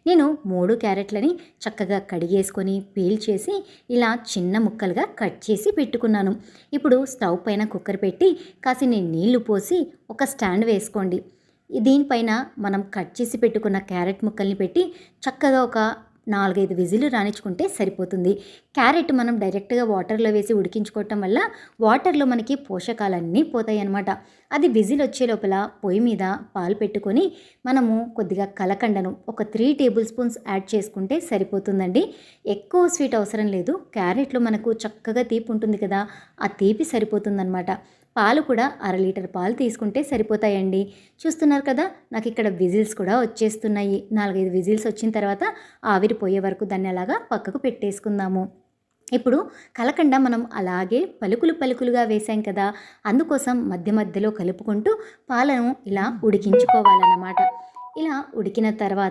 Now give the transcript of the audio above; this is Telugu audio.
నేను 3 క్యారెట్లని చక్కగా కడిగేసుకొని పీల్ చేసి ఇలా చిన్న ముక్కలుగా కట్ చేసి పెట్టుకున్నాను. ఇప్పుడు స్టవ్ పైన కుక్కర్ పెట్టి కాసిన్ని నీళ్లు పోసి ఒక స్టాండ్ వేసుకోండి. దీనిపైన మనం కట్ చేసి పెట్టుకున్న క్యారెట్ ముక్కల్ని పెట్టి చక్కగా ఒక 4-5 విజిల్లు రానిచ్చుకుంటే సరిపోతుంది. క్యారెట్ మనం డైరెక్ట్గా వాటర్లో వేసి ఉడికించుకోవటం వల్ల వాటర్లో మనకి పోషకాలన్నీ పోతాయి అన్నమాట. అది విజిల్ వచ్చే లోపల పొయ్యి మీద పాలు పెట్టుకొని మనము కొద్దిగా కలకండను ఒక 3 టేబుల్ స్పూన్స్ యాడ్ చేసుకుంటే సరిపోతుందండి. ఎక్కువ స్వీట్ అవసరం లేదు. క్యారెట్లో మనకు చక్కగా తీపి ఉంటుంది కదా, ఆ తీపి సరిపోతుందన్నమాట. పాలు కూడా 1/2 లీటర్ పాలు తీసుకుంటే సరిపోతాయండి. చూస్తున్నారు కదా, నాకు ఇక్కడ విజిల్స్ కూడా వచ్చేస్తున్నాయి. 4-5 విజిల్స్ వచ్చిన తర్వాత ఆవిరి పోయే వరకు దాన్ని అలాగా పక్కకు పెట్టేసుకుందాము. ఇప్పుడు కలకండ మనం అలాగే పలుకులుగా వేసాం కదా, అందుకోసం మధ్య మధ్యలో కలుపుకుంటూ పాలను ఇలా ఉడికించుకోవాలన్నమాట. ఇలా ఉడికిన తర్వాత